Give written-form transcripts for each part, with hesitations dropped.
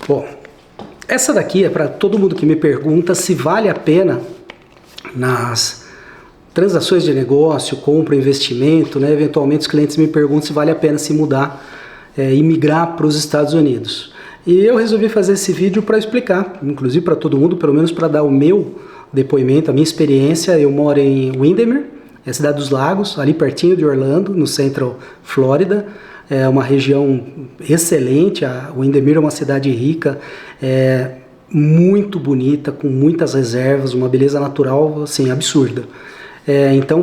Bom, essa daqui é para todo mundo que me pergunta se vale a pena nas transações de negócio, compra, investimento, né? Eventualmente os clientes me perguntam se vale a pena se mudar e migrar para os Estados Unidos. E eu resolvi fazer esse vídeo para explicar, inclusive para todo mundo, pelo menos para dar o meu depoimento, a minha experiência. Eu moro em Windermere, é a cidade dos lagos, ali pertinho de Orlando, no Central Florida. É uma região excelente. A Windermere é uma cidade rica, muito bonita, com muitas reservas, uma beleza natural assim, absurda. Então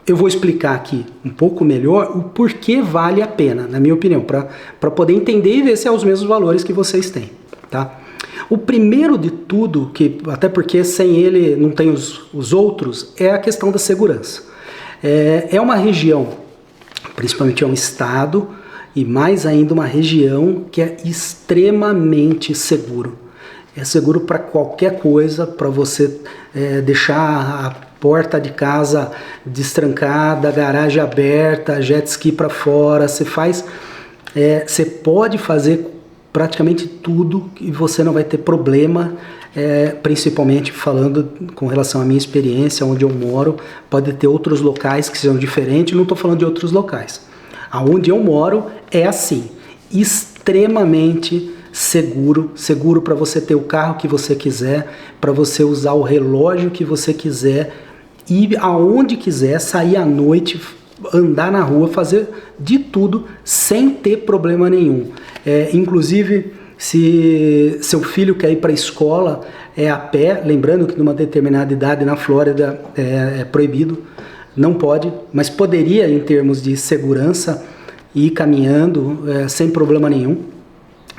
eu vou explicar aqui um pouco melhor o porquê vale a pena, na minha opinião, para poder entender e ver se é os mesmos valores que vocês têm, tá? O primeiro de tudo, até porque sem ele não tem os outros, é a questão da segurança. É uma região, principalmente é um estado, e mais ainda uma região que é extremamente seguro. É seguro para qualquer coisa, para você deixar a porta de casa destrancada, garagem aberta, jet ski para fora. Você pode fazer praticamente tudo e você não vai ter problema, principalmente falando com relação à minha experiência, onde eu moro. Pode ter outros locais que sejam diferentes, não estou falando de outros locais. Aonde eu moro é assim, extremamente seguro para você ter o carro que você quiser, para você usar o relógio que você quiser, ir aonde quiser, sair à noite, andar na rua, fazer de tudo sem ter problema nenhum. Inclusive, se seu filho quer ir para a escola a pé, lembrando que numa determinada idade na Flórida é proibido, não pode, mas poderia em termos de segurança ir caminhando sem problema nenhum.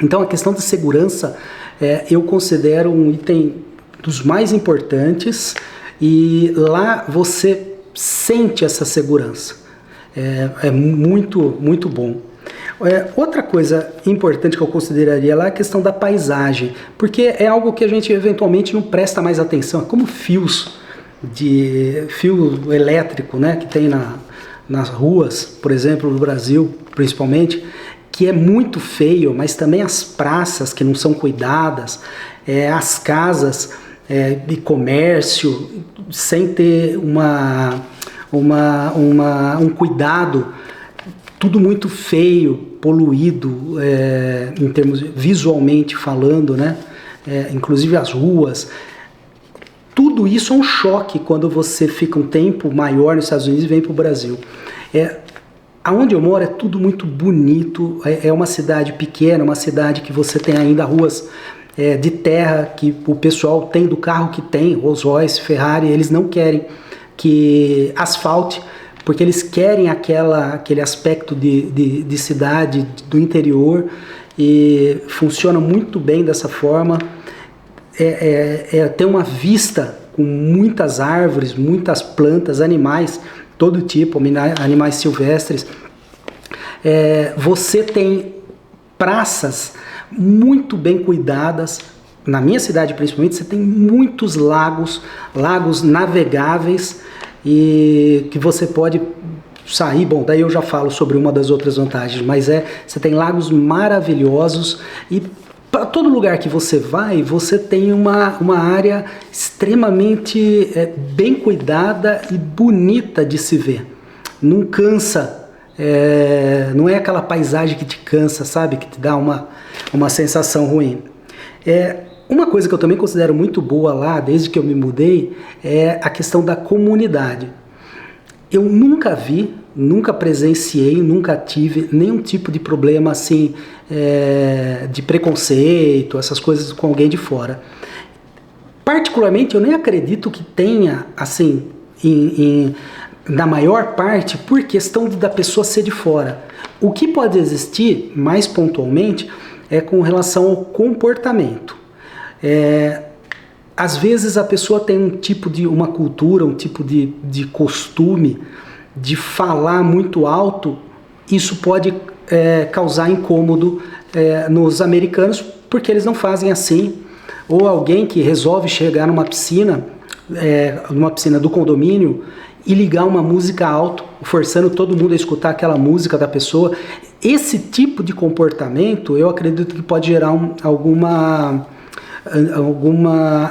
Então a questão da segurança eu considero um item dos mais importantes, e lá você sente essa segurança. É muito, muito bom. Outra coisa importante que eu consideraria lá é a questão da paisagem, porque é algo que a gente eventualmente não presta mais atenção, como fio elétrico, né, que tem nas ruas, por exemplo, no Brasil, principalmente, que é muito feio, mas também as praças que não são cuidadas, as casas de comércio, sem ter um cuidado, tudo muito feio, poluído, em termos visualmente falando, né? Inclusive as ruas. Tudo isso é um choque quando você fica um tempo maior nos Estados Unidos e vem para o Brasil. Aonde eu moro é tudo muito bonito, é uma cidade pequena, uma cidade que você tem ainda ruas de terra, que o pessoal tem do carro que tem, Rolls Royce, Ferrari, eles não querem que asfalte, porque eles querem aquele aspecto de cidade, do interior, e funciona muito bem dessa forma. Tem uma vista com muitas árvores, muitas plantas, animais, todo tipo, animais silvestres. Você tem praças muito bem cuidadas. Na minha cidade, principalmente, você tem muitos lagos navegáveis, e que você pode sair. Bom, daí eu já falo sobre uma das outras vantagens, mas você tem lagos maravilhosos, e para todo lugar que você vai, você tem uma área extremamente bem cuidada e bonita de se ver. Não cansa, não é aquela paisagem que te cansa, sabe? Que te dá uma sensação ruim. Uma coisa que eu também considero muito boa lá, desde que eu me mudei, é a questão da comunidade. Eu nunca presenciei, nunca tive nenhum tipo de problema assim, de preconceito, essas coisas com alguém de fora. Particularmente, eu nem acredito que tenha, assim, na maior parte, por questão da pessoa ser de fora. O que pode existir, mais pontualmente, é com relação ao comportamento. Às vezes a pessoa tem uma cultura, um tipo de costume de falar muito alto. Isso pode causar incômodo nos americanos, porque eles não fazem assim. Ou alguém que resolve chegar numa piscina numa piscina do condomínio e ligar uma música alto, forçando todo mundo a escutar aquela música da pessoa. Esse tipo de comportamento, eu acredito que pode gerar alguma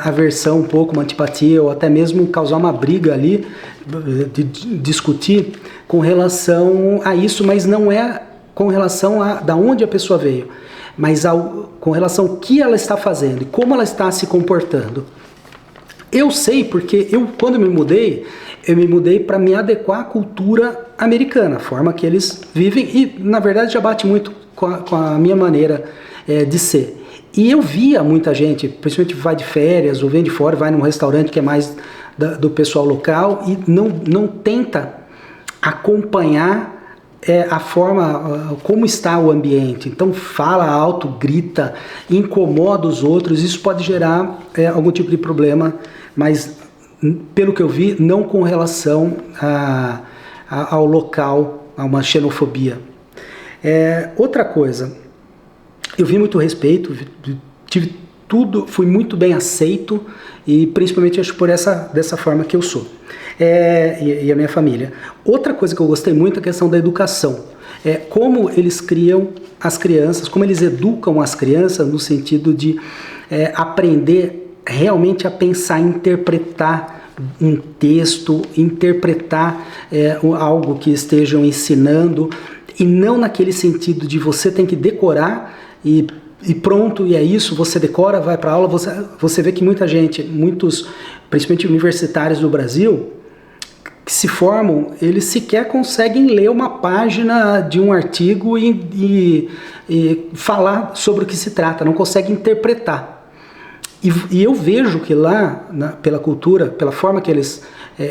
aversão, um pouco, uma antipatia, ou até mesmo causar uma briga ali, de discutir com relação a isso, mas não é com relação a da onde a pessoa veio, mas com relação ao que ela está fazendo e como ela está se comportando. Eu sei porque quando eu me mudei para me adequar à cultura americana, a forma que eles vivem, e na verdade já bate muito com a minha maneira de ser. E eu via muita gente, principalmente vai de férias ou vem de fora, vai num restaurante que é mais do pessoal local e não tenta acompanhar a forma, como está o ambiente. Então fala alto, grita, incomoda os outros, isso pode gerar algum tipo de problema, mas pelo que eu vi, não com relação ao local, a uma xenofobia. Outra coisa, eu vi muito respeito, tive tudo, fui muito bem aceito e principalmente acho dessa forma que eu sou e a minha família. Outra coisa que eu gostei muito é a questão da educação. Como eles criam as crianças, como eles educam as crianças no sentido de aprender realmente a pensar, interpretar um texto, interpretar algo que estejam ensinando, e não naquele sentido de você tem que decorar e pronto, e é isso, você decora, vai para aula. Você vê que muita gente, muitos, principalmente universitários do Brasil, que se formam, eles sequer conseguem ler uma página de um artigo e falar sobre o que se trata, não conseguem interpretar. E eu vejo que lá, pela cultura, pela forma que eles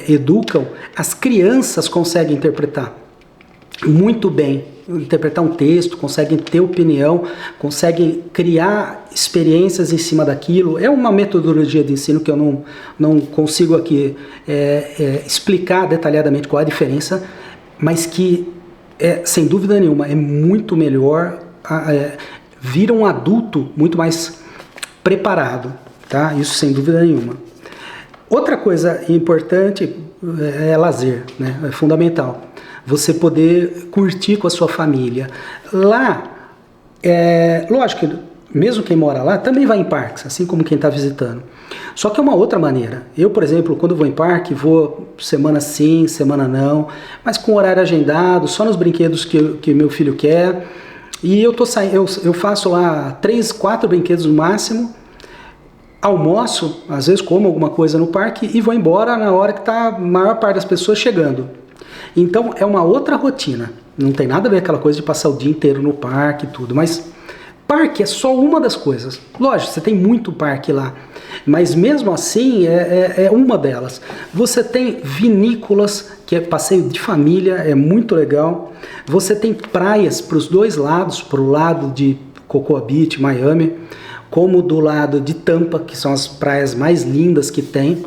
educam, as crianças conseguem interpretar muito bem, interpretar um texto, conseguem ter opinião, conseguem criar experiências em cima daquilo. É uma metodologia de ensino que eu não consigo aqui explicar detalhadamente qual é a diferença, mas que, sem dúvida nenhuma, é muito melhor, vira um adulto muito mais preparado, tá? Isso sem dúvida nenhuma. Outra coisa importante é lazer, né? É fundamental. Você poder curtir com a sua família. Lá, lógico que mesmo quem mora lá também vai em parques, assim como quem está visitando. Só que é uma outra maneira. Eu, por exemplo, quando vou em parque, vou semana sim, semana não, mas com horário agendado, só nos brinquedos que meu filho quer. E eu faço lá 3, 4 brinquedos no máximo, almoço, às vezes como alguma coisa no parque e vou embora na hora que está a maior parte das pessoas chegando. Então é uma outra rotina, não tem nada a ver com aquela coisa de passar o dia inteiro no parque e tudo, mas parque é só uma das coisas. Lógico, você tem muito parque lá, mas mesmo assim é uma delas. Você tem vinícolas, que é passeio de família, é muito legal. Você tem praias para os dois lados, para o lado de Cocoa Beach, Miami, como do lado de Tampa, que são as praias mais lindas que tem.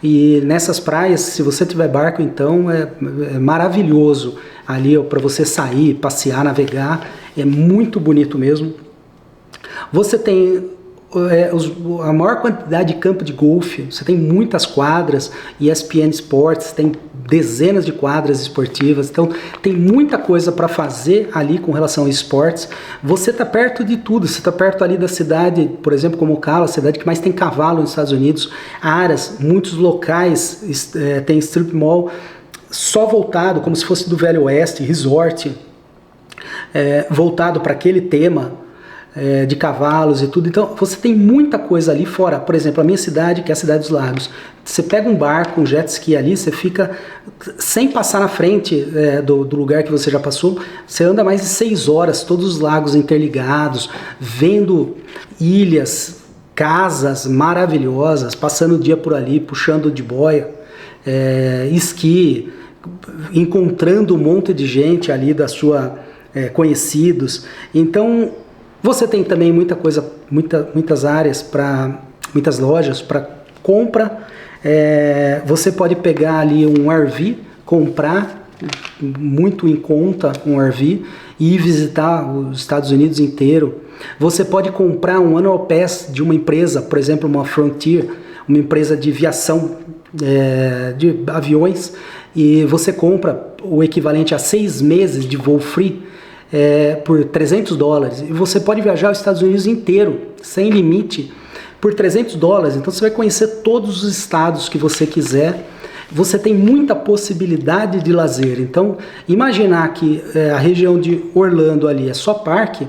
E nessas praias, se você tiver barco, então é maravilhoso ali para você sair, passear, navegar, é muito bonito mesmo. Você tem a maior quantidade de campo de golfe, você tem muitas quadras, ESPN Sports tem dezenas de quadras esportivas, então tem muita coisa para fazer ali com relação a esportes. Você está perto de tudo, você está perto ali da cidade, por exemplo, como Ocala, a cidade que mais tem cavalo nos Estados Unidos, áreas, muitos locais, tem strip mall só voltado, como se fosse do Velho Oeste, resort, voltado para aquele tema, de cavalos e tudo. Então você tem muita coisa ali fora. Por exemplo, a minha cidade, que é a Cidade dos Lagos, você pega um barco, um jet ski ali, você fica sem passar na frente do lugar que você já passou, você anda mais de 6 horas, todos os lagos interligados, vendo ilhas, casas maravilhosas, passando o dia por ali, puxando de boia, esqui, encontrando um monte de gente ali da sua conhecidos. Então você tem também muita coisa, muitas áreas, muitas lojas para compra. Você pode pegar ali um RV, comprar muito em conta um RV e ir visitar os Estados Unidos inteiro. Você pode comprar um annual pass de uma empresa, por exemplo, uma Frontier, uma empresa de aviação de aviões e você compra o equivalente a 6 meses de voo free por $300 e você pode viajar aos Estados Unidos inteiro, sem limite, por $300. Então você vai conhecer todos os estados que você quiser. Você tem muita possibilidade de lazer. Então, imaginar que a região de Orlando ali é só parque,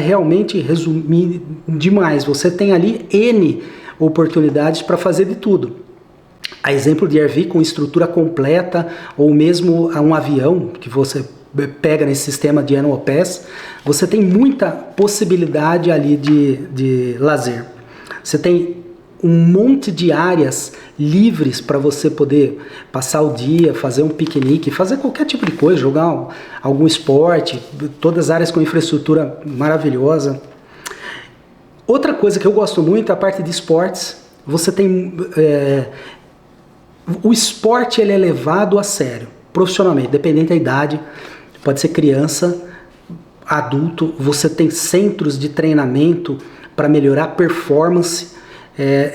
realmente resumir demais. Você tem ali N oportunidades para fazer de tudo. A exemplo de RV com estrutura completa, ou mesmo um avião que você pega nesse sistema de Annual Pass, você tem muita possibilidade ali de lazer. Você tem um monte de áreas livres para você poder passar o dia, fazer um piquenique, fazer qualquer tipo de coisa, jogar algum esporte, todas as áreas com infraestrutura maravilhosa. Outra coisa que eu gosto muito é a parte de esportes. Você tem... o esporte ele é levado a sério, profissionalmente, dependente da idade, pode ser criança, adulto. Você tem centros de treinamento para melhorar a performance,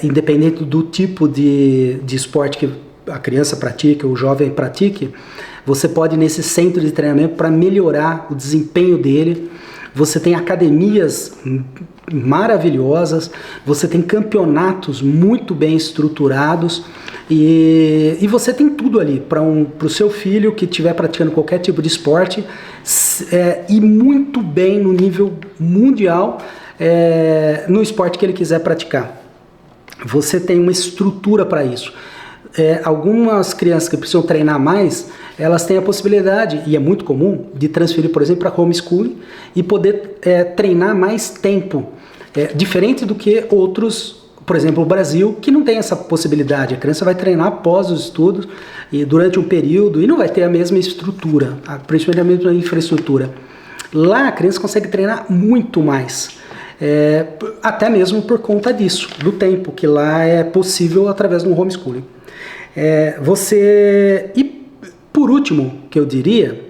independente do tipo de esporte que a criança pratica, o jovem pratique. Você pode ir nesse centro de treinamento para melhorar o desempenho dele. Você tem academias maravilhosas, você tem campeonatos muito bem estruturados e você tem tudo ali para o seu filho que estiver praticando qualquer tipo de esporte e muito bem no nível mundial no esporte que ele quiser praticar. Você tem uma estrutura para isso. Algumas crianças que precisam treinar mais, elas têm a possibilidade, e é muito comum, de transferir, por exemplo, para homeschooling e poder treinar mais tempo. Diferente do que outros, por exemplo, o Brasil, que não tem essa possibilidade. A criança vai treinar após os estudos e durante um período e não vai ter a mesma estrutura, principalmente a mesma infraestrutura. Lá a criança consegue treinar muito mais. Até mesmo por conta disso, do tempo, que lá é possível através do homeschooling. E por último, que eu diria,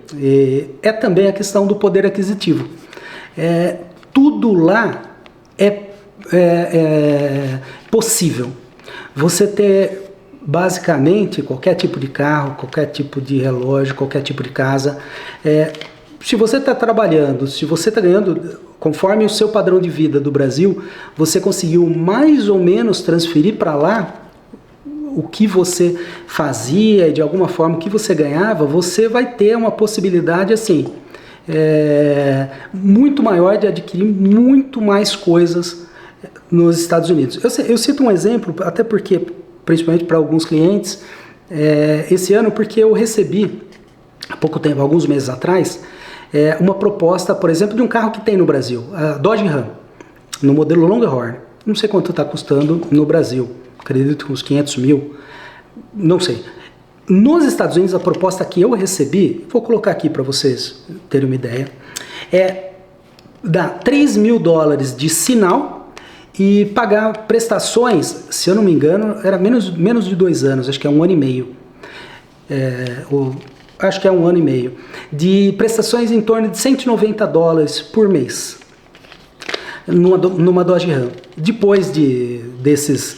é também a questão do poder aquisitivo. Tudo lá é possível. Você ter basicamente qualquer tipo de carro, qualquer tipo de relógio, qualquer tipo de casa. Se você está trabalhando, se você está ganhando, conforme o seu padrão de vida do Brasil, você conseguiu mais ou menos transferir para lá o que você fazia e de alguma forma o que você ganhava, você vai ter uma possibilidade assim, muito maior de adquirir muito mais coisas nos Estados Unidos. Eu cito um exemplo, até porque, principalmente para alguns clientes, esse ano, porque eu recebi, há pouco tempo, alguns meses atrás, uma proposta, por exemplo, de um carro que tem no Brasil, a Dodge Ram, no modelo Longhorn. Não sei quanto está custando no Brasil, acredito que uns 500 mil, não sei. Nos Estados Unidos, a proposta que eu recebi, vou colocar aqui para vocês terem uma ideia, dá $3.000 de sinal e pagar prestações, se eu não me engano, era menos de 2 anos, acho que é 1 ano e meio. Acho que é 1 ano e meio, de prestações em torno de $190 por mês, numa Dodge Ram. Depois desses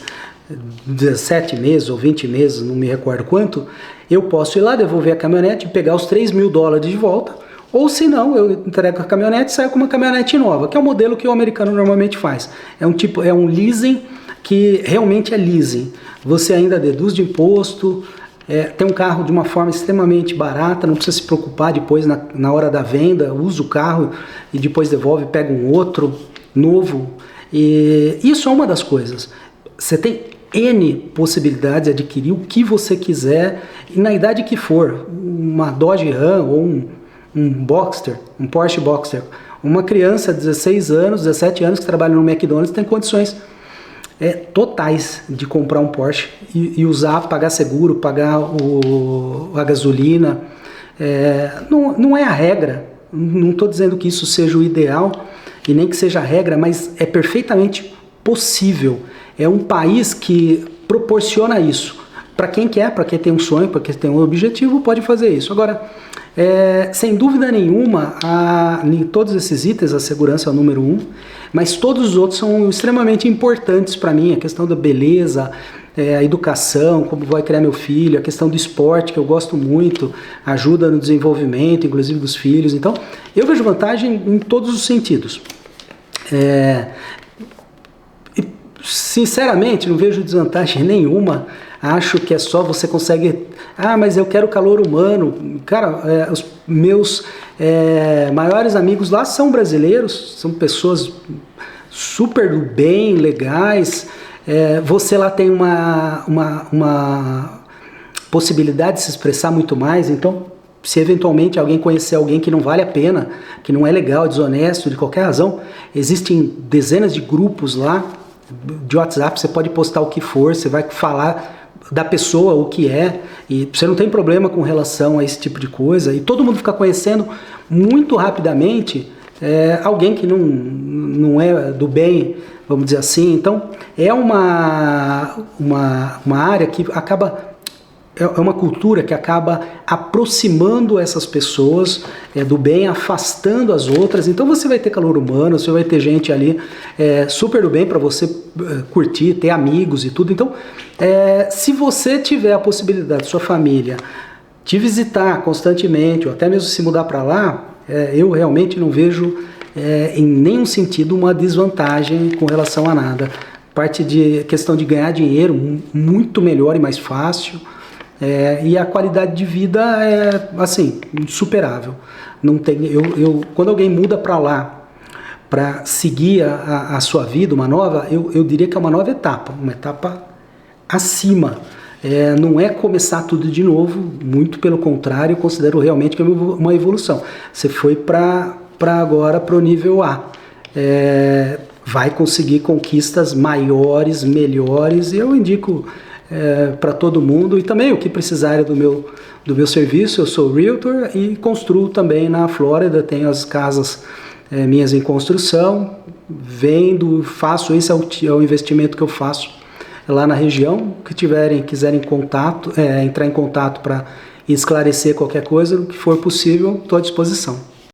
17 meses ou 20 meses, não me recordo quanto, eu posso ir lá, devolver a caminhonete e pegar os $3.000 de volta, ou se não, eu entrego a caminhonete e saio com uma caminhonete nova, que é o modelo que o americano normalmente faz. É um leasing que realmente é leasing. Você ainda deduz de imposto, tem um carro de uma forma extremamente barata, não precisa se preocupar depois na hora da venda, usa o carro e depois devolve, pega um outro novo. E isso é uma das coisas. Você tem N possibilidades de adquirir o que você quiser e na idade que for. Uma Dodge Ram ou um Boxster, um Porsche Boxster. Uma criança de 16 anos, 17 anos que trabalha no McDonald's tem condições totais de comprar um Porsche e usar, pagar seguro, pagar a gasolina. Não é a regra, não estou dizendo que isso seja o ideal e nem que seja a regra, mas é perfeitamente possível. É um país que proporciona isso. Para quem quer, para quem tem um sonho, para quem tem um objetivo, pode fazer isso. Agora, sem dúvida nenhuma, em todos esses itens, a segurança é o número 1, mas todos os outros são extremamente importantes para mim. A questão da beleza, a educação, como vai criar meu filho, a questão do esporte, que eu gosto muito, ajuda no desenvolvimento, inclusive dos filhos. Então, eu vejo vantagem em todos os sentidos. Sinceramente, não vejo desvantagem nenhuma. Acho que é só você consegue... mas eu quero calor humano. Cara, os meus maiores amigos lá são brasileiros, são pessoas super do bem, legais. Você lá tem uma possibilidade de se expressar muito mais. Então, se eventualmente alguém conhecer alguém que não vale a pena, que não é legal, desonesto, de qualquer razão, existem dezenas de grupos lá de WhatsApp, você pode postar o que for, você vai falar da pessoa o que é, e você não tem problema com relação a esse tipo de coisa, e todo mundo fica conhecendo muito rapidamente alguém que não é do bem, vamos dizer assim. Então é uma área que acaba, é uma cultura que acaba aproximando essas pessoas do bem, afastando as outras. Então você vai ter calor humano, você vai ter gente ali super do bem para você curtir, ter amigos e tudo. Então, se você tiver a possibilidade, sua família, te visitar constantemente, ou até mesmo se mudar para lá, eu realmente não vejo em nenhum sentido uma desvantagem com relação a nada. Parte de questão de ganhar dinheiro, muito melhor e mais fácil. E a qualidade de vida é, assim, insuperável. Não tem, quando alguém muda para lá para seguir a sua vida, uma nova, eu diria que é uma nova etapa, uma etapa acima. Não é começar tudo de novo, muito pelo contrário, eu considero realmente que é uma evolução. Você foi agora para o nível A. Vai conseguir conquistas maiores, melhores, e eu indico para todo mundo. E também o que precisarem do meu serviço, eu sou realtor e construo também na Flórida, tenho as casas minhas em construção, vendo, faço, esse é o investimento que eu faço lá na região. Que quiserem entrar em contato para esclarecer qualquer coisa, o que for possível, estou à disposição.